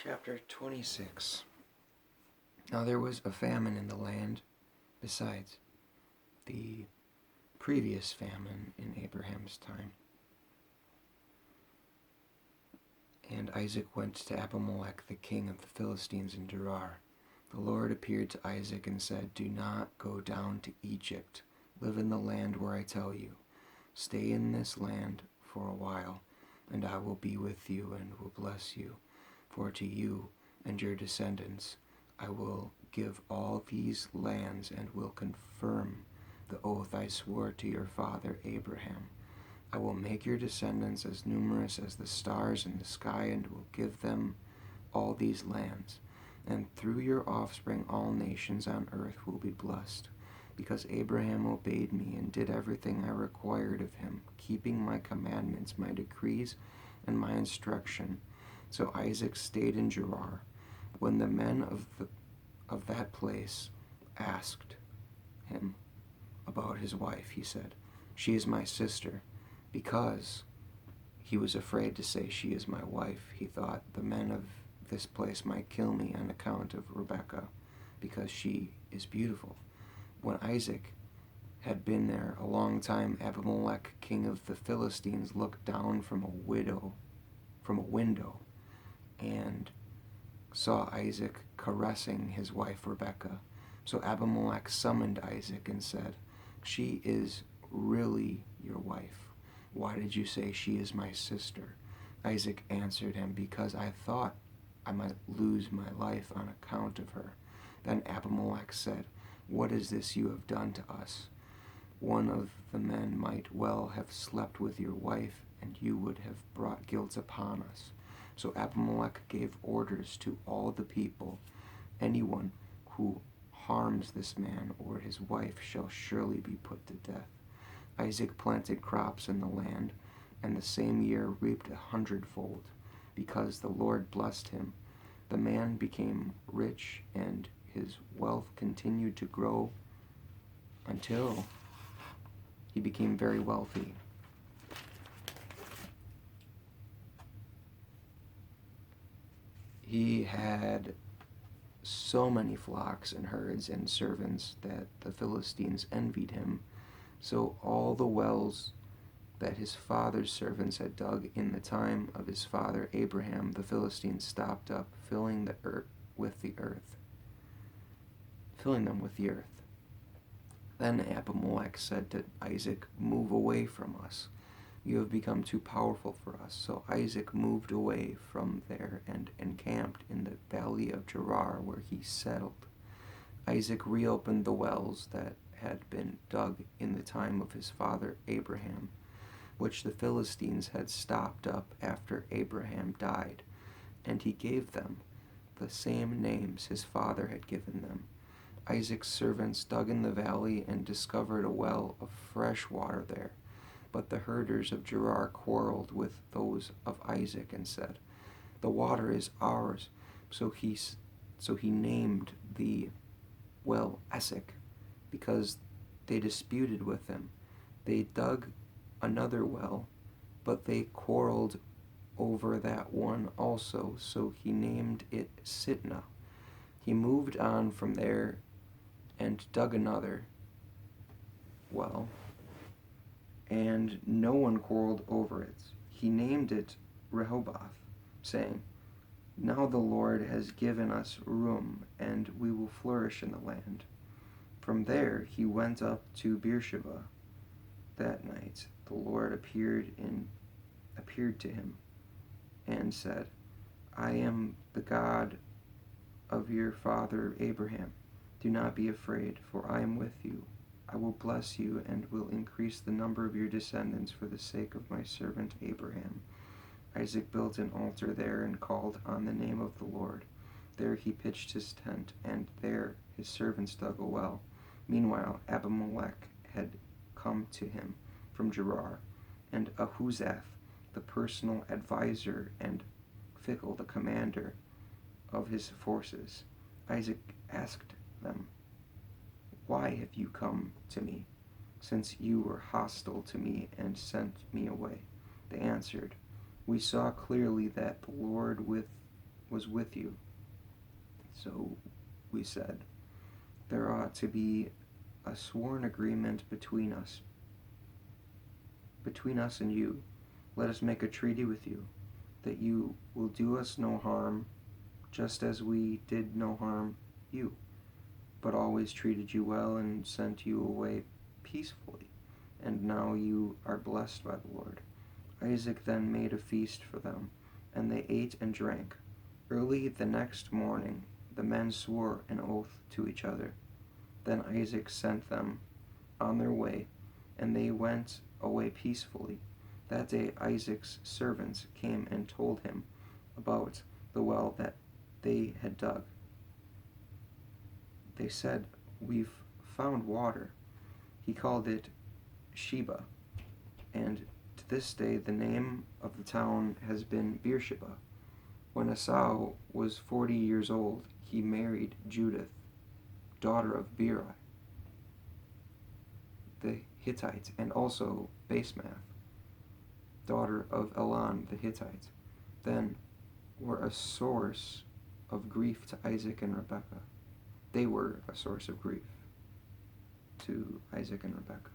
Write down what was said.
Chapter 26. Now there was a famine in the land besides the previous famine in Abraham's time. And Isaac went to Abimelech, the king of the Philistines, in Gerar. The Lord appeared to Isaac and said, "Do not go down to Egypt. Live in the land where I tell you. Stay in this land for a while, and I will be with you and will bless you. For to you and your descendants I will give all these lands and will confirm the oath I swore to your father Abraham. I will make your descendants as numerous as the stars in the sky and will give them all these lands. And through your offspring all nations on earth will be blessed, because Abraham obeyed me and did everything I required of him, keeping my commandments, my decrees, and my instruction." So Isaac stayed in Gerar. When the men of that place asked him about his wife, he said, "She is my sister." Because he was afraid to say, "She is my wife," he thought, "the men of this place might kill me on account of Rebekah, because she is beautiful." When Isaac had been there a long time, Abimelech, king of the Philistines, looked down from a window and saw Isaac caressing his wife Rebekah. So Abimelech summoned Isaac and said, "She is really your wife. Why did you say she is my sister?" Isaac answered him, "Because I thought I might lose my life on account of her." Then Abimelech said, "What is this you have done to us? One of the men might well have slept with your wife, and you would have brought guilt upon us." So Abimelech gave orders to all the people, "Anyone who harms this man or his wife shall surely be put to death." Isaac planted crops in the land, and the same year reaped 100-fold, because the Lord blessed him. The man became rich, and his wealth continued to grow until he became very wealthy. He had so many flocks and herds and servants that the Philistines envied him. So all the wells that his father's servants had dug in the time of his father Abraham, the Philistines stopped up, filling them with the earth. Then Abimelech said to Isaac, "Move away from us. You have become too powerful for us." So Isaac moved away from there and encamped in the valley of Gerar, where he settled. Isaac reopened the wells that had been dug in the time of his father Abraham, which the Philistines had stopped up after Abraham died, and he gave them the same names his father had given them. Isaac's servants dug in the valley and discovered a well of fresh water there. But the herders of Gerar quarreled with those of Isaac and said, "The water is ours." So he named the well Esek, because they disputed with him. They dug another well, but they quarreled over that one also, so he named it Sitnah. He moved on from there and dug another well, and no one quarreled over it. He named it Rehoboth, saying, "Now the Lord has given us room, and we will flourish in the land." From there he went up to Beersheba. That night the Lord appeared to him and said, "I am the God of your father Abraham. Do not be afraid, for I am with you. I will bless you and will increase the number of your descendants for the sake of my servant Abraham." Isaac built an altar there and called on the name of the Lord. There he pitched his tent, and there his servants dug a well. Meanwhile Abimelech had come to him from Gerar, and Ahuzath, the personal adviser, and Phicol, the commander of his forces. Isaac asked them, "Why have you come to me, since you were hostile to me and sent me away?" They answered, "We saw clearly that the Lord was with you. So we said, there ought to be a sworn agreement between us and you. Let us make a treaty with you, that you will do us no harm, just as we did no harm you, but always treated you well and sent you away peacefully. And now you are blessed by the Lord. Isaac then made a feast for them, and they ate and drank. Early the next morning the men swore an oath to each other. Then Isaac sent them on their way, and they went away peacefully. That day Isaac's servants came and told him about the well that they had dug. They said, "We've found water." He called it Sheba, and to this day the name of the town has been Beersheba. When Esau was 40 years old, he married Judith, daughter of Beri the Hittite, and also Basemath, daughter of Elon the Hittite. Then were a source of grief to Isaac and Rebekah. They were a source of grief to Isaac and Rebekah.